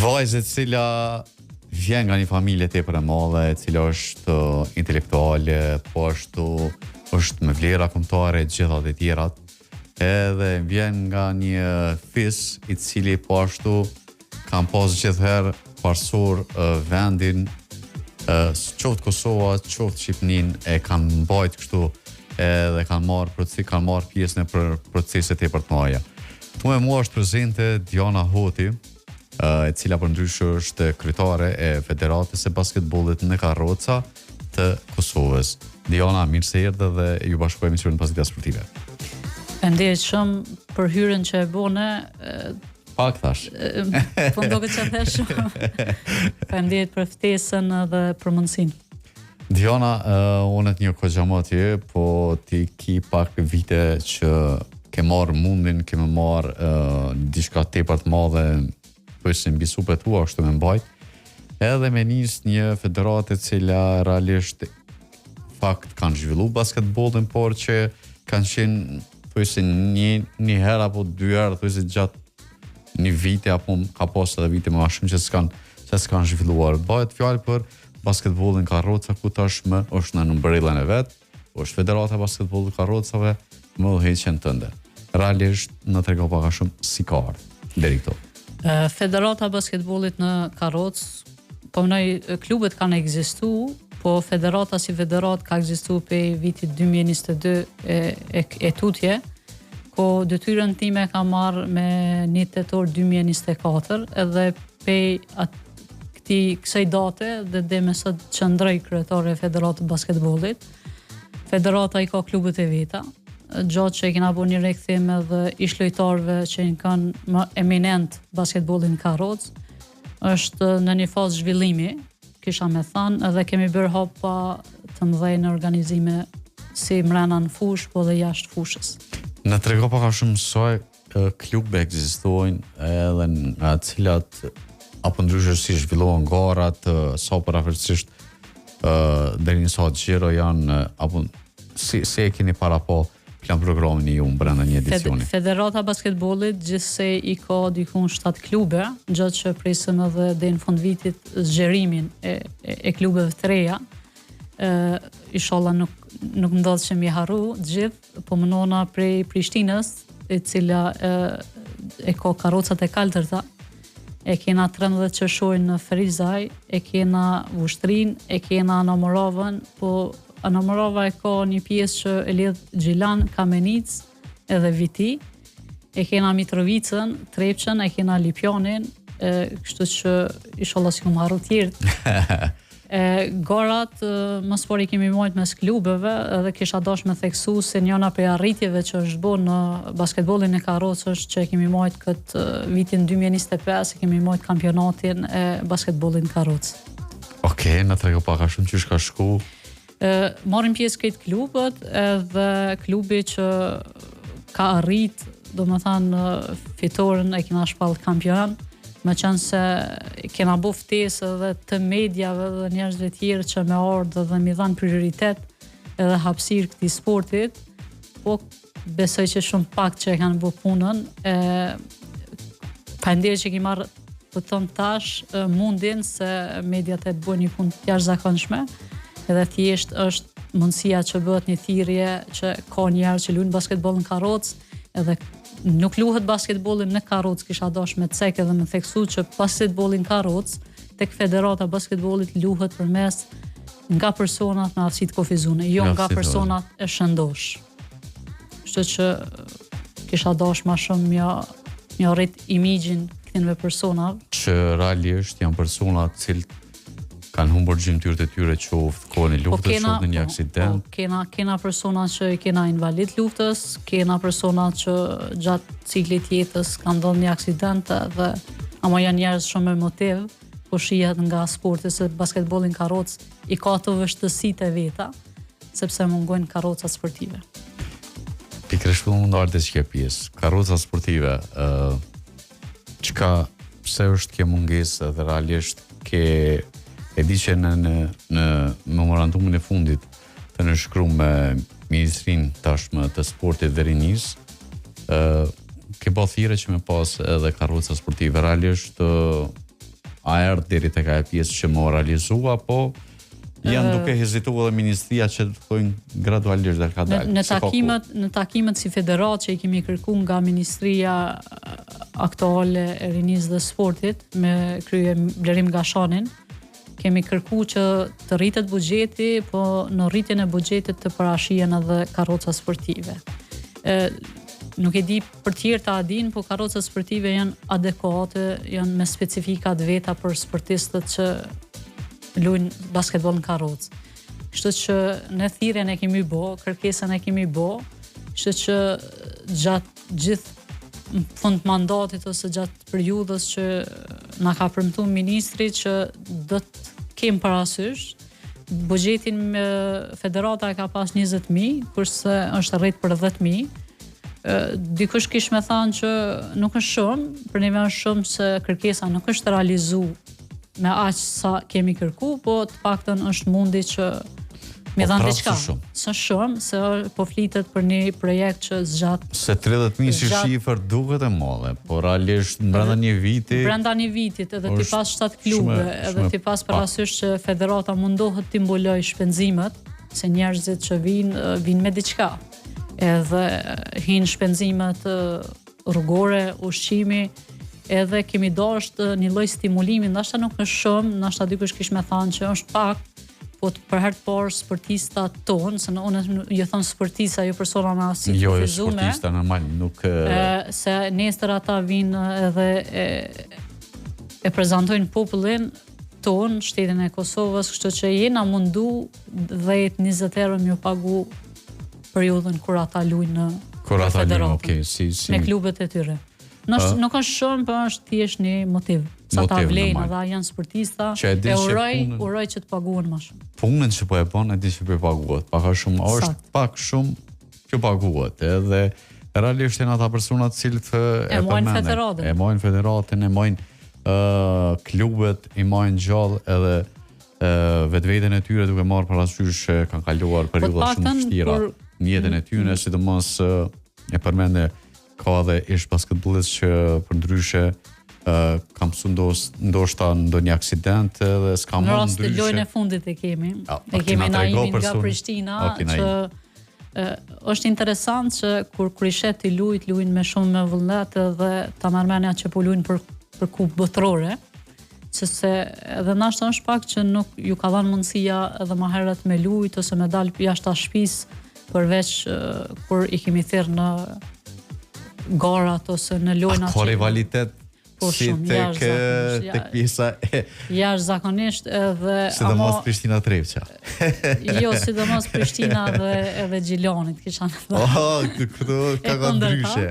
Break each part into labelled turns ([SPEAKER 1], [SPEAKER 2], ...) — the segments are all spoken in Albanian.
[SPEAKER 1] Vajzë e cila vjen nga një familje tepër e madhe, e cila është intelektuale, po është me vlera kombëtare të gjitha të tjerat, edhe vjen nga një fis i cili po ashtu kam pas gjithherë parsur vendin, qoftë Kosova, qoftë Shqipnin, e kanë mbajt kështu edhe kanë marrë pjesën e proceset tepër të mëdha. Këtu me mua është prezente Diana Hoti, e cila përndryshe është kryetare e Federatës së Basketbollit në Karroca të Kosovës. Diana, mirë se erdhe dhe ju bashkojmë emisionin Pasdita Sportive.
[SPEAKER 2] Faleminderit shumë për hyrjen që e bëne.
[SPEAKER 1] Pak thash.
[SPEAKER 2] Po ndoket që the shumë. Faleminderit për ftesën dhe për mundësinë.
[SPEAKER 1] Diana, unë të një kohë më atje, po ti ki pak vite që ke marrë mundin, ke më marrë diçka tepër të madhe, përse mbi supet tua, ashtu me mbajt, edhe me nis një federatë e cila realisht fakt kanë zhvillu basketbollin, por që kanë qenë përse një herë apo dy herë, përse gjatë një vite apo ka pas edhe vite më shumë që s'kan zhvilluar. Bëhet fjalë për basketbollin Karroca, ku tashmë është në umbrellën e vet, është Federata e Basketbollit Karrocave, më udhëheqjen tënde. Realisht në trego pak a shumë si ka ardhur deri këtu.
[SPEAKER 2] Federata e Basketbollit në Karrocë, po mënoj klubet kanë ekzistuar, po federata si federat ka ekzistuar prej vitit 2022 e tutje, ku detyrën time ka marrë me 1 tetor 2024, edhe prej kësaj date dhe me sot qëndroj kryetare e Federatës Basketbollit. Federata i ka klubet e veta, gjatë që e kena bu një rikthim edhe ish lojtarëve që i kanë më eminent basketbollin Karrocë, është në një fazë zhvillimi, kisha me thënë, edhe kemi bërë hapa të mëdhej në organizime si mrena në fushë, po dhe jashtë fushës.
[SPEAKER 1] Në trego pak a shumë soj klube ekzistojnë edhe nga cilat apo ndryshe si zhvillohen garat, sa parafërsisht deri në sa xhiro janë, apo si e keni para po plan programin ju brenda një edicioni?
[SPEAKER 2] Federata Basketbollit gjithsej i ka dikun 7 klube, gjatë që presim edhe dhe në fund vitit zgjerimin e klubeve të reja. Inshallah nuk ndodh që mi harru gjithë, po mënona prej Prishtinës, e cila e ka Karrocat e kaltërta, e kena 13 qershorë në Ferizaj, e kena Vushtrin, e kena Anamorovën, po Anamorova e ka një pjesë që e lidh Gjilan, Kamenic edhe Viti, e kena Mitrovicën, Trepçën, e kena Lipjanin, kështu që inshallah si kum harru tjerë. Garat më spori kemi marrë mes klubeve, edhe kisha dash me theksu se njëna prej arritjeve që është bërë në basketbollin e Karrocës është që kemi marrë këtë vitin 2025, kemi marrë kampionatin e basketbollit në Karrocë.
[SPEAKER 1] Okej, na trego pak a shumë që shka shku.
[SPEAKER 2] Marrim pjesë këtë klubët, edhe klubi që ka arrit, do më thanë fitoren e kena shpall kampion, me qenë se kena bu ftesë edhe të mediave dhe njerëzve tjerë që me ardhë dhe mi dhanë prioritet edhe hapësirë këtij sportit, po besoj që shumë pak që e kanë bu punën, pandirë që ki marrë të tonë tash mundin se mediat e bëjnë një punë jashtëzakonshme, edhe thjesht është mundësia që bëhet një thirrje që ka njerëz që luajnë basketboll në Karrocë, edhe nuk luhet basketbollin në Karrocë, kisha dash me cek edhe me theksu që basketbollin Karrocë tek Federata e Basketbollit luhet përmes nga personat me aftësi të kufizune, jo nga personat e shëndosh. Kështu që kisha dash më shumë një rrit imigjin këtyre personave.
[SPEAKER 1] Që realisht janë persona të cilët kanë humbur gjymtyrët e tyre qoftë kohën e luftës, qoftë në një aksident.
[SPEAKER 2] Kena persona që i kena invalid luftës, kena persona që gjatë ciklit jetës kanë dhënë një aksident, dhe ama janë njerëz shumë me motiv, po shihet nga sporti se basketbollin Karrocë i ka të vështësitë e veta, sepse mungojnë karrocat sportive.
[SPEAKER 1] Pikërisht mund ardhe që ke pjesë. Karroca sportive, pse është kjo mungesë dhe realisht e di që në memorandumin e fundit të nënshkruar me Ministrinë tashmë të sportit dhe rinisë, ke bërë thirrje që me pas edhe karroca sportive. Realisht a erdhë deri tek ajo pjesë që më realizua, apo janë duke hezituar edhe ministria që të thojnë gradualisht dhe ka dalë.
[SPEAKER 2] Në takimet si federat që i kemi kërkuar nga Ministria aktuale e Rinisë dhe Sportit me krye Blerim Gashanin, kemi kërkuar që të rritet buxheti, po në rritjen e buxhetit të parashihen edhe karroca sportive. Nuk e di për tjerë ta din, po karrocat sportive janë adekuate, janë me specifikat veta për sportistët që luajnë basketbol në karrocë. Kështu që në thirrjen e kemi bë, kërkesën e kemi bë, kështu që gjatë gjithë fund mandatit ose gjatë periudhës që na ka premtuar ministri që do të kem parasysh buxhetin me federata e ka pas 20.000, kurse është rrit për 10.000. Dikush kish me thënë që nuk është shumë, për neve është shumë se kërkesa nuk është realizuar me aq sa kemi kërku, po të paktën është mundi që me dhanë diçka. Së shumë, se po flitet për një projekt që zgjat.
[SPEAKER 1] Se 30.000 si shifër duket e madhe, po realisht brenda një viti.
[SPEAKER 2] Brenda një vitit edhe ti pas 7 klube, edhe ti pas parasysh që federata mundohet të mbuloj shpenzimet, se njerëzit që vinë me diçka. Edhe hinë shpenzimet rrugore, ushqimi, edhe kemi dashur një lloj stimulimi, ndoshta nuk është shumë, ndoshta dikush kish me thënë që është pak, po për herë të parë sportistat tonë, se unë ju them sportista, jo persona me si
[SPEAKER 1] jo, sportista normal, nuk
[SPEAKER 2] se nesër ata vinë edhe e prezantojnë popullin tonë, shtetin e Kosovës, kështu që jena mundu 10-20 euro më pagu periudhën kur ata luajnë në federatë, me klubet e tyre. Nuk është shumë, por është thjesht një motiv. Sa ta vlejnë, edhe janë sportista, e uroj që të paguhen më shumë.
[SPEAKER 1] Punën që po e bën, e di që po e paguhet. Pak a shumë, është pak shumë që paguhet. Edhe realisht janë ata persona të cilët e përmenden. E mojnë federatën, e mojnë klubet, i mojnë gjallë edhe vetveten e tyre duke marrë parasysh që kanë kaluar periudha shumë të vështira në jetën e tyre, sidomos e përmende ka dhe ish basketbollist që për ndryshe kam pësu ndoshta ndonjë aksident dhe s'ka më ndryshe.
[SPEAKER 2] Në rast të lojën e fundit e kemi Naimin nga Prishtina, që është interesant që kur i shet të luajnë me shumë me vullnet dhe ta marrëmenia që po luajnë për kupë botërore, se edhe nashta është pak që nuk ju ka dhënë mundësia edhe më herët me luajt ose me dalë jashtë shtëpisë, përveç kur i kemi thirrë në garat ose në lojna
[SPEAKER 1] që... Ka rivalitet si tek pjesa e...
[SPEAKER 2] Jashtëzakonisht edhe...
[SPEAKER 1] Sidomos Prishtina Trevqa.
[SPEAKER 2] Jo, sidomos Prishtina edhe Gjilanit, kisha në
[SPEAKER 1] thënë. Këtu ka ndryshe.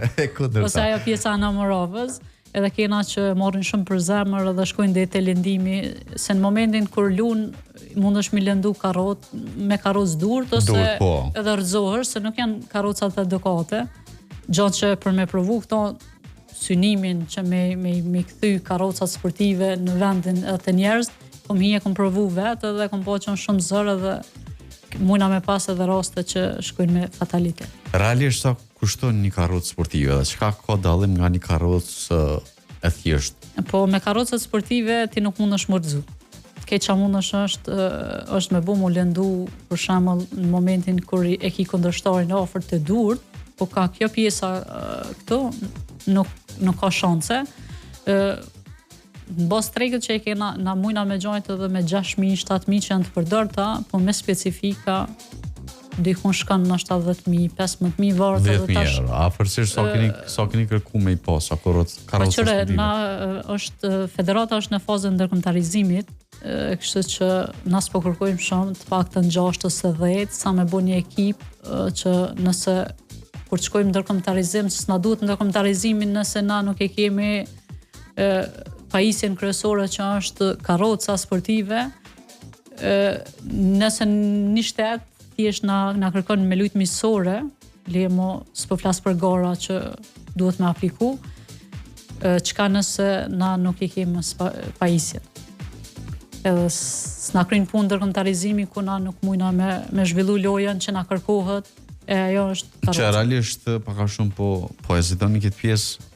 [SPEAKER 2] Ose ajo pjesa në Morovës, edhe kena që morrin shumë për zemër edhe shkojnë dhe te lëndimi, se në momentin kur lunë mund është mi lëndu me karroc durt, ose edhe rëzohër, se nuk janë karrocat edukate, gjatë që për me provu këto synimin që me këthy karrocat sportive në vendin e të njerëz, kom provu vetë dhe kom po qënë shumë zërë dhe mujna me pas edhe raste që shkojnë me fatalitet.
[SPEAKER 1] Realisht sa kushton një karrocë sportive dhe çka ka dallim nga një karrocë e thjeshtë?
[SPEAKER 2] Po me karrocat sportive ti nuk mund është mërzu. Keqa mund është me bu mu lëndu për shembull në momentin kur e ki kundërshtarin afër të durt, po ka kjo pjesa këtu nuk ka shanse. Në bas tregët që e kena na mujna me gjojt edhe me 6.000, 7.000 që janë të përdorta, po me specifika dikun shkan në 70.000, 15.000 varë të dhe tash.
[SPEAKER 1] 10.000 euro, afërsisht sa keni kërku me i pas, karrocë
[SPEAKER 2] sportive. Federata është në fazën ndërkombëtarizimit, kështu që na s'po kërkojmë shumë, të paktën 6 ose 10, sa me bu një ekip që nëse kur të shkojmë ndërkombëtarizim, s'na duhet ndërkombëtarizimin nëse na nuk e kemi pajisjen kryesore që është karroca sportive, nëse një shtet thjesht na kërkon me lujt miqësore, lemo s'po flas për gara që duhet me apliku, çka nëse na nuk i kemi pajisjen. Edhe s'na kryen punë ndërkombëtarizimi ku na nuk mujna me zhvillu lojën që na kërkohet, ajo është karroca.
[SPEAKER 1] Që realisht pak a shumë po hezitoni këtë pjesë,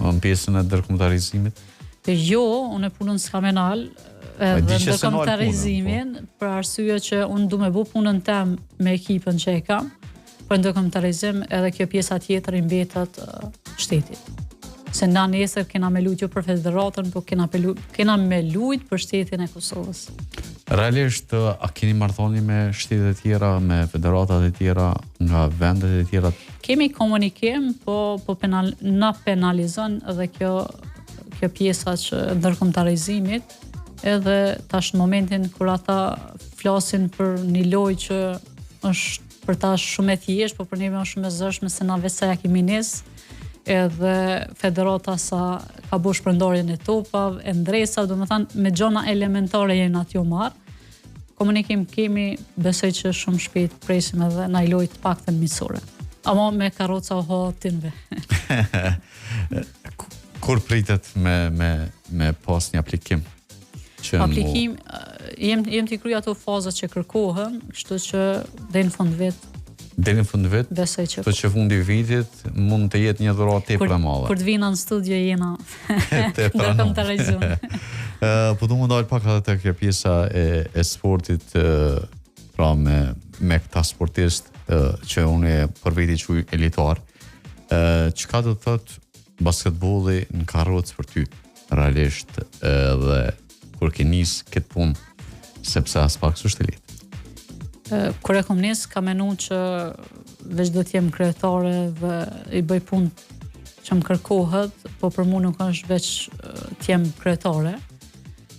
[SPEAKER 1] në pjesën e ndërkombëtarizimit?
[SPEAKER 2] Jo, unë e punën skamenal, edhe ndërkombëtarizimin, për arsye që unë du me bu punën tem me ekipën që e kam, për ndërkombëtarizim edhe kjo pjesa tjetër i mbetet shtetit. Se na nesër kena me lujt jo për federatën, po kena me lujt për shtetin e Kosovës.
[SPEAKER 1] Realisht, a keni marrëdhënie me shtetet e tjera, me federatat e tjera, nga vendet e tjera?
[SPEAKER 2] Kemi komunikim, po na penalizon edhe kjo pjesa që ndërkombëtarizimit, edhe tash në momentin kur ata flasin për një lojë që është për ta shumë e thjeshtë, po për ne është shumë e zëshme se na vetë ja kemi nis, edhe federata sa ka bu shpërndarjen e topave, e ndresa, do më thanë, me gjona elementare jenë aty u marr. Komunikim kemi, besoj që shumë shpejt presim edhe na i lojt paktën miqësore. Ama me karroca o tinve.
[SPEAKER 1] Kur pritet me pas një aplikim?
[SPEAKER 2] Aplikim, jem t'i kryej ato fazat që kërkohen, kështu që deri në fund vit.
[SPEAKER 1] Deri në fund vit?
[SPEAKER 2] Besoj që.
[SPEAKER 1] Të që fundi vitit mund të jetë një dhuratë tepër e madhe.
[SPEAKER 2] Kur të vina në studio jena ndërkombëtarizim.
[SPEAKER 1] Po du më dalë pak edhe tek kjo pjesa e sportit, pra me këta sportist që unë për veti quj elitar. Çka do të thotë basketbolli në karrocë për ty, realisht, dhe kur ke nis këtë punë, sepse as pak s'është e lehtë.
[SPEAKER 2] Kur e kom nis, ka menu që veç do t'jem kryetare dhe i bëj punë që më kërkohet, po për mu nuk është veç t'jem kryetare,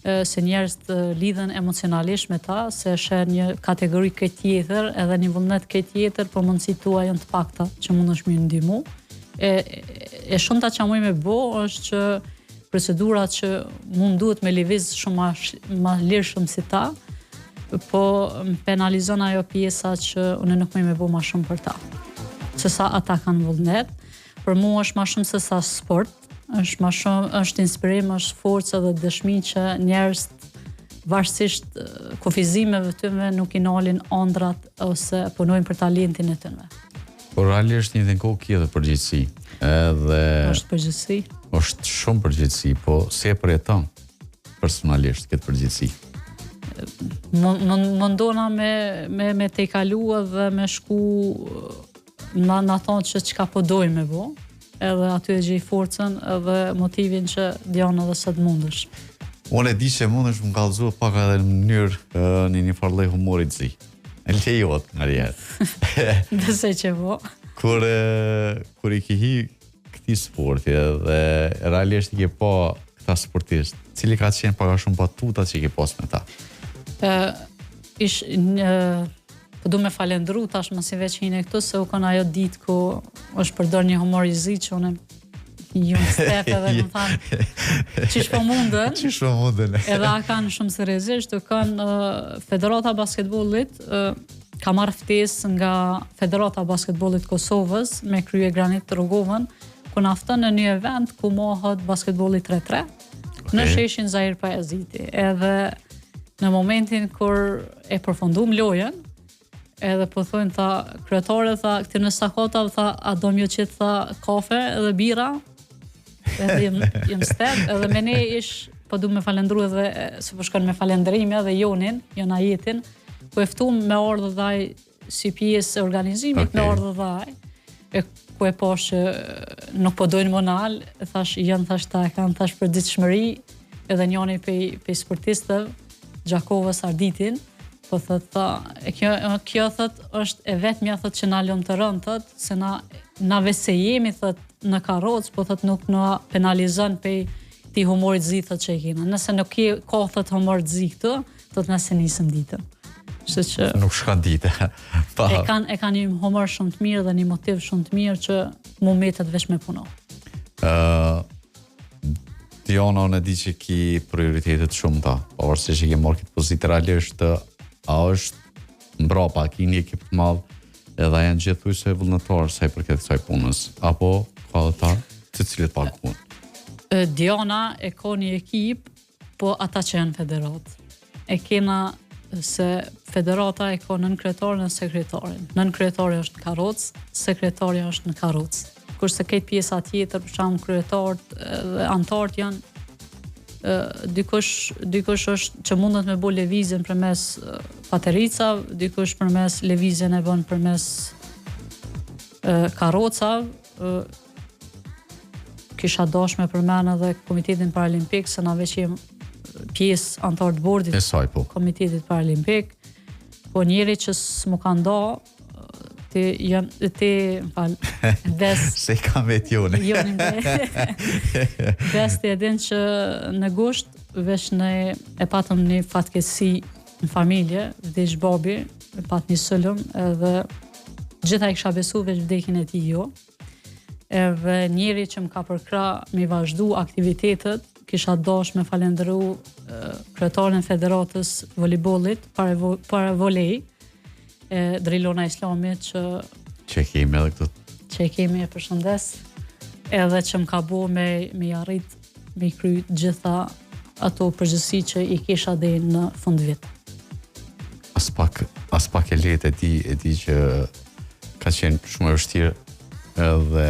[SPEAKER 2] se njerëz të lidhen emocionalisht me ta, se është një kategori këtë tjetër, edhe një vullnet këtë tjetër, po mundësit tua janë të pakta që mund është mirë ndihmu. E shumë ta që muj me bo është që procedurat që mund duhet me lëviz shumë ma lirshëm si ta, po më penalizon ajo pjesa që unë nuk me bo ma shumë për ta. Se sa ata kanë vullnet, për mu është ma shumë se sa sport, është ma shumë, është inspirim, është forcë dhe dëshmi që njerëz varësisht kufizimeve tyre nuk i nalin ëndrat ose punojnë për talentin e tyre.
[SPEAKER 1] Por realisht një kohë ki edhe përgjegjësi.
[SPEAKER 2] Është përgjegjësi.
[SPEAKER 1] Është shumë përgjegjësi, po si e përjeton personalisht këtë përgjegjësi?
[SPEAKER 2] Mundona me te kalu dhe me shku na thonë që çka po dojmë me bo, edhe aty e gjej forcën edhe motivin që dion edhe sot mundesh.
[SPEAKER 1] Unë e di që mundesh më kallëzu pak edhe në mënyrë një farë lloj humorit zi. E lejot nga rjetë.
[SPEAKER 2] Besoj që po.
[SPEAKER 1] Kur i ki hi këti sporti dhe realisht i ke pa këta sportistë, cili ka qenë paka shumë batuta që i ke pas me ta?
[SPEAKER 2] Po du me falendru tash më si veç hine këtu, se u kanë ajo ditë ku është përdor një humor i zi që unë ju në step edhe më thanë qish po mundën edhe a kanë shumë seriozisht, u kanë Federata Basketbollit ka marrë ftesë nga Federata Basketbollit Kosovës me krye Granit Rogovën, ku na fton në një event ku mohet basketbolli 3-3 në sheshin Zahir Pajaziti. Edhe në momentin kur e përfundum lojën, edhe po thonë tha kryetare, tha këtë në sakota, tha a do mjë qitë, tha kafe edhe bira, edhe jem step, edhe me ne ish, po du me falendru edhe, se po shkon me falendrimi edhe Jonin, Jonajetin, ku eftum me ardhë dhaj si pjesë e organizimit, me ardhë dhaj, ku e posh që nuk po dojnë monal, thash, janë thash ta e kanë thash për ditëshmëri, edhe njoni pe sportistëve, Gjakovës Arditin, po thot, kjo thot është e vetmja thot që na lëm të rënë thot, se na vese jemi thot në karrocë, po thot nuk na penalizon pe ti humorit zi thot që e kena. Nëse nuk ka thot humor zi këtu, thot nëse nisëm ditën. Që
[SPEAKER 1] nuk shka dite.
[SPEAKER 2] E kanë një humor shumë të mirë dhe një motiv shumë të mirë që mu metet veç me puno.
[SPEAKER 1] Diona, unë e di që ki prioritetet shumë ta, pavarësisht që ke marrë këtë pozitë realisht, a është mbrapa, ki një ekip të madh, edhe janë gjithuajse vullnetarë sa i përket kësaj punës, apo ka dhe ta të cilët paguhen?
[SPEAKER 2] Diona e ka një ekip, po ata që janë federat. E kena se federata e ka nën kryetarën dhe sekretarin. Nën kryetari është në karrocë, sekretari është në karrocë. Kurse këtë pjesa tjetër, për shembull kryetarët dhe antarët janë dikush është që mundet me bo lëvizjen përmes paterica, dikush përmes lëvizjen e bën përmes karroca. Kisha dashur me përmend edhe Komitetin Paralimpik, se na veç jem pjesë antar të bordit
[SPEAKER 1] po.
[SPEAKER 2] Komitetit Paralimpik, po njeri që s'mu ka nda
[SPEAKER 1] Se i kam vetë jone.
[SPEAKER 2] Bes të edhin që në gusht, veç ne e patëm një fatkeqësi në familje, vdeq babi, e pat një sëllëm, edhe gjitha i kisha besu veç vdekin e ti jo. Edhe njeri që më ka përkra me vazhdu aktivitetet, kisha dash me falendëru kryetarin e Federatës Voleybollit para volej, Drilona Islamit
[SPEAKER 1] që kemi edhe këtë.
[SPEAKER 2] Që kemi e përshëndes, edhe që më ka bo me arrit me kry gjitha ato përgjësi që i kisha dhe në fund vit.
[SPEAKER 1] As pak e letë e ti që ka qenë shumë e vështirë edhe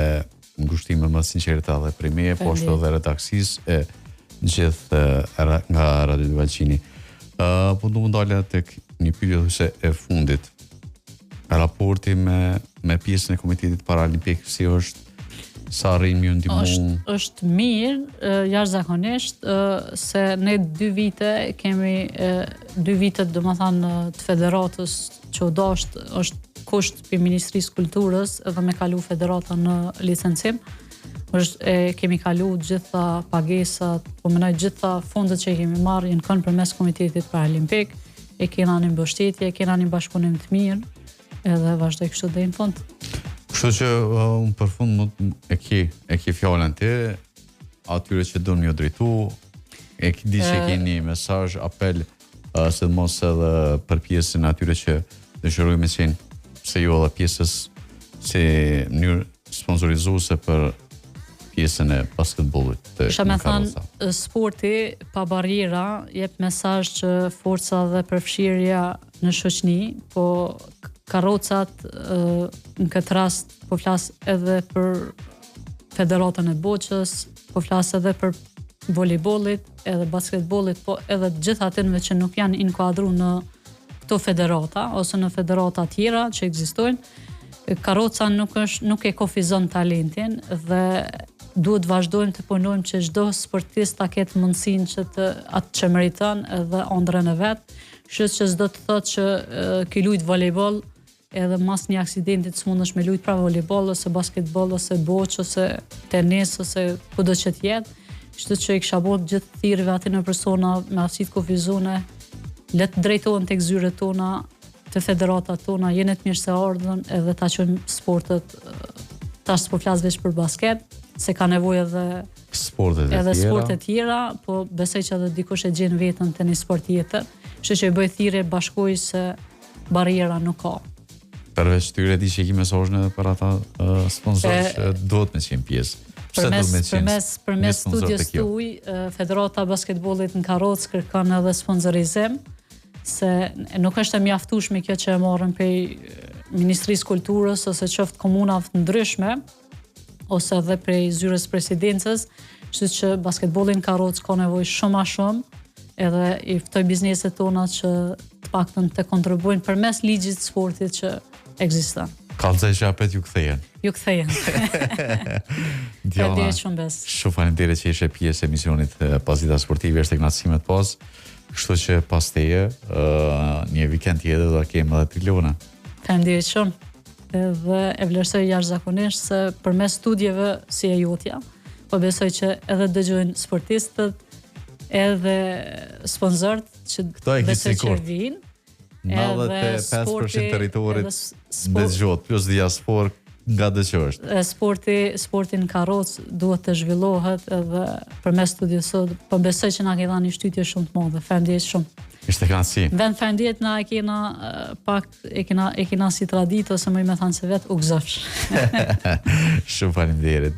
[SPEAKER 1] ngushtime më sinqerta dhe prej meje, po ashtu edhe redaksis e gjithë nga Radio Valqini. Po du më ndale tek një pyetje thjesht e fundit. Raporti me pjesën e Komitetit Paralimpik, si është, sa rrim ju ndihmu?
[SPEAKER 2] Është mirë, jashtëzakonisht, se ne 2 vite kemi 2 vitet domethënë të federatës që është kusht për Ministrisë Kulturës edhe me kalu federata në licencim. Kemi kalu gjitha pagesat, po menoj gjitha fondet që kemi marrë jenë kënë përmes Komitetit Paralimpik, e kena një mbështetje, e kena një bashkëpunim të mirë, edhe vazhdoj kështu dhe në fund.
[SPEAKER 1] Kështu që unë për fund e ki fjallën ti, atyre që do një drejtu, e di që ke një mesazh, apel, se mos edhe për pjesën atyre që dëshirojnë me qenë se jo edhe pjesës si mënyrë sponsorizuese për pjesën e basketbollit të
[SPEAKER 2] Kisha me thënë, sporti pa barjera jep mesazh që forca dhe përfshirja në shoqni, po karrocat në këtë rast po flas edhe për Federatën e Boçës, po flas edhe për voleybollit, edhe basketbollit, po edhe gjithë atyre që nuk janë inkuadruar në këto federata ose në federata tjera që ekzistojnë. Karroca nuk e kufizon talentin dhe duhet vazhdojmë të punojmë që çdo sportist ta ketë mundësinë që atë që meriton edhe ëndrrën e vet. Kështu që s'do të thotë që ki lujt volejboll edhe mas një aksidenti të smundesh me lujt pra volejboll ose basketboll ose boç ose tenis ose kudo që të jetë. Kështu që i kisha bërë gjithë thirrjeve aty në persona me aftësitë kufizone, le të drejtohen tek zyret tona, të federatat tona, jene të mirë se ardhën edhe ta qojmë sportet, tash s'po flas veç për basket, se ka nevojë edhe sporte tjera, po besoj që edhe dikush e gjen veten te një sport tjetër. Kështu që i bëj thirrje bashkoj se barriera nuk ka.
[SPEAKER 1] Përveç tyre di që i mesazhin edhe për ata sponsorë që duhet me qenë pjesë.
[SPEAKER 2] Përmes studios tuaj, Federata e Basketbollit në Karrocë kërkon edhe sponsorizim, se nuk është e mjaftueshme kjo që e marrën prej Ministrisë Kulturës ose qoftë komunave të ndryshme ose edhe prej zyrës presidencës, kështu që basketbolli në Karrocë ka nevojë shumë a shumë, edhe i ftoj bizneset tona që të paktën të kontribuojnë përmes ligjit të sportit që ekziston.
[SPEAKER 1] Kallëzaj që apet ju kthejen.
[SPEAKER 2] Ju kthejen.
[SPEAKER 1] Diana, shumë faleminderit që ishe pjesë e emisionit Pasdita Sportive, është kënaqësimet pas. Kështu që pas teje, një vikend tjetër do kemi edhe Trilona.
[SPEAKER 2] Faleminderit shumë. Dhe e vlerësoj jashtëzakonisht se përmes studieve si e jotja, po besoj që edhe dëgjojnë sportistët, edhe sponsorët që besoj që vinë.
[SPEAKER 1] 95% territorit dëgjohet, plus diaspor nga dëgjohet.
[SPEAKER 2] Sporti në Karrocë duhet të zhvillohet edhe përmes studios, po besoj që na ke dhënë një shtytje shumë të madhe. Faleminderit shumë.
[SPEAKER 1] Ishte kënaqësi.
[SPEAKER 2] Vend faleminderit na e kena pak e kena si traditë ose më i thënë se vet u gëzosh.
[SPEAKER 1] Shumë faleminderit.